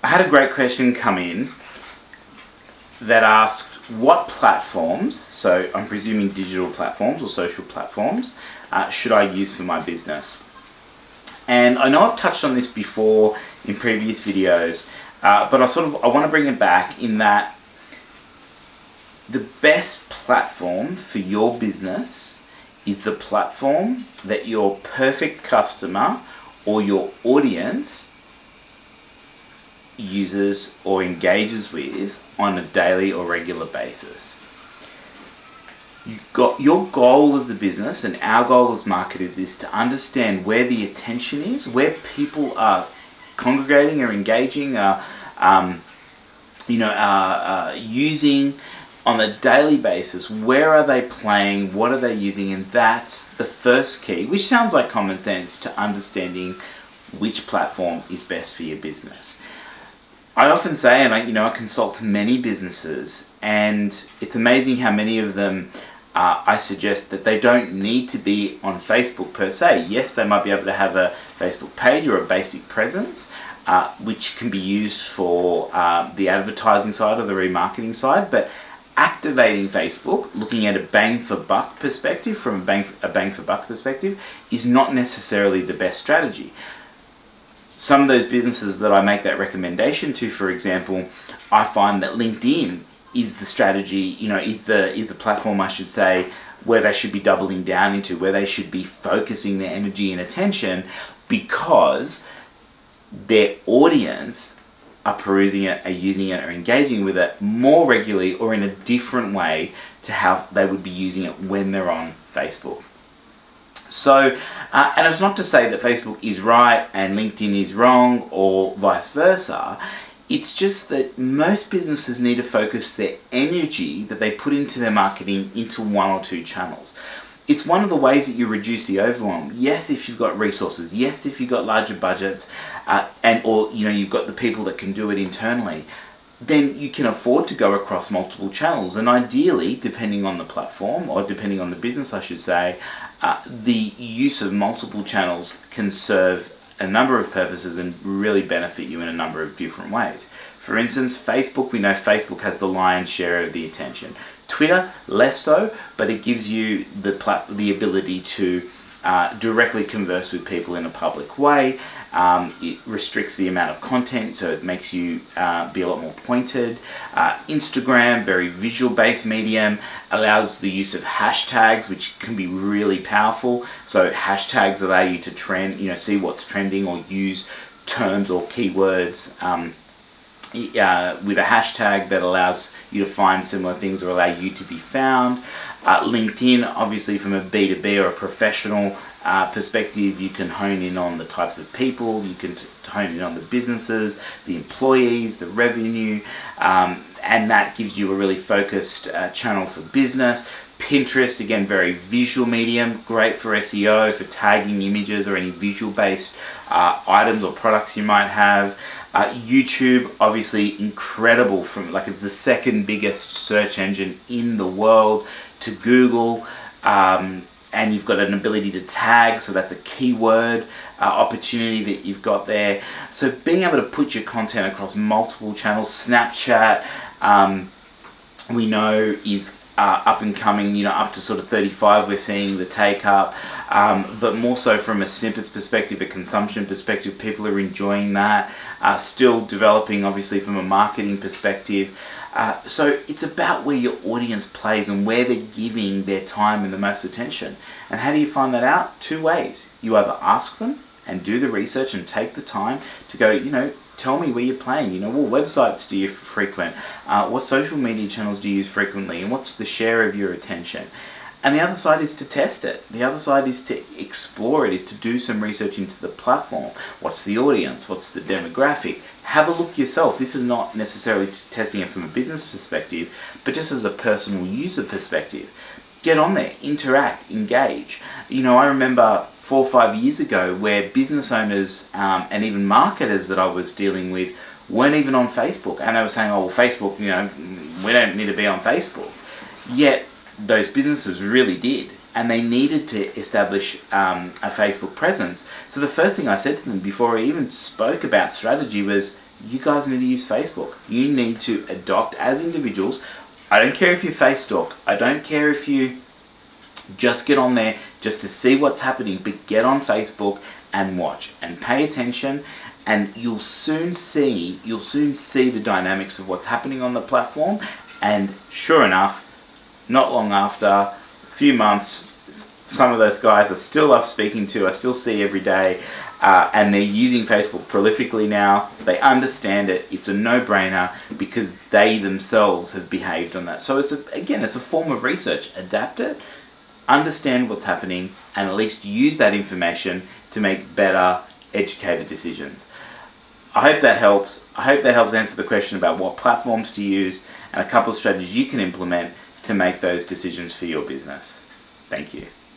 I had a great question come in that asked what platforms, so I'm presuming digital platforms or social platforms, should I use for my business? And I know I've touched on this before in previous videos, but I want to bring it back in that the best platform for your business is the platform that your perfect customer or your audience uses or engages with on a daily or regular basis. Your goal as a business and our goal as marketers is to understand where the attention is, where people are congregating or engaging, using on a daily basis. Where are they playing? What are they using? And that's the first key, which sounds like common sense, to understanding which platform is best for your business. I often say, and I consult many businesses, and it's amazing how many of them I suggest that they don't need to be on Facebook per se. Yes, they might be able to have a Facebook page or a basic presence, which can be used for the advertising side or the remarketing side, but activating Facebook, looking at a bang for buck perspective, from a bang for buck perspective, is not necessarily the best strategy. Some of those businesses that I make that recommendation to, for example, I find that LinkedIn is the strategy, is the platform, I should say, where they should be doubling down into, where they should be focusing their energy and attention, because their audience are perusing it, are using it, are engaging with it more regularly or in a different way to how they would be using it when they're on Facebook. So, and it's not to say that Facebook is right and LinkedIn is wrong or vice versa. It's just that most businesses need to focus their energy that they put into their marketing into one or two channels. It's one of the ways that you reduce the overwhelm. Yes, if you've got resources. Yes, if you've got larger budgets, or you've got the people that can do it internally, then you can afford to go across multiple channels. And ideally, depending on the platform, or depending on the business, I should say, the use of multiple channels can serve a number of purposes and really benefit you in a number of different ways. For instance, Facebook, we know Facebook has the lion's share of the attention. Twitter, less so, but it gives you the ability to directly converse with people in a public way. It restricts the amount of content, so it makes you be a lot more pointed. Instagram, very visual-based medium, allows the use of hashtags, which can be really powerful. So hashtags allow you to trend, see what's trending, or use terms or keywords with a hashtag that allows you to find similar things or allow you to be found. LinkedIn, obviously from a B2B or a professional perspective, you can hone in on the types of people, you can hone in on the businesses, the employees, the revenue, and that gives you a really focused channel for business. Pinterest, again, very visual medium, great for SEO, for tagging images or any visual-based items or products you might have. YouTube, obviously incredible, it's the second biggest search engine in the world to Google, and you've got an ability to tag, so that's a keyword opportunity that you've got there. So being able to put your content across multiple channels. Snapchat, we know is up and coming, up to sort of 35 we're seeing the take up, but more so from a snippets perspective, a consumption perspective, people are enjoying that, still developing obviously from a marketing perspective. So it's about where your audience plays and where they're giving their time and the most attention. And how do you find that out? Two ways. You either ask them and do the research and take the time to go, tell me where you're playing. What websites do you frequent? What social media channels do you use frequently? And what's the share of your attention? And the other side is to test it. The other side is to explore it, is to do some research into the platform. What's the audience? What's the demographic? Have a look yourself. This is not necessarily testing it from a business perspective, but just as a personal user perspective. Get on there, interact, engage. I remember 4 or 5 years ago where business owners and even marketers that I was dealing with weren't even on Facebook. And they were saying, oh, well, Facebook, we don't need to be on Facebook. Yet those businesses really did. and they needed to establish a Facebook presence. So the first thing I said to them before I even spoke about strategy was, you guys need to use Facebook. You need to adopt as individuals. I don't care if you face stalk. I don't care if you just get on there just to see what's happening, but get on Facebook and watch and pay attention, and you'll soon see the dynamics of what's happening on the platform. And sure enough, not long after, a few months, some of those guys I still love speaking to, I still see every day, and they're using Facebook prolifically now. They understand it. It's a no-brainer because they themselves have behaved on that. So it's a form of research. Adapt it, understand what's happening, and at least use that information to make better, educated decisions. I hope that helps. I hope that helps answer the question about what platforms to use and a couple of strategies you can implement to make those decisions for your business. Thank you.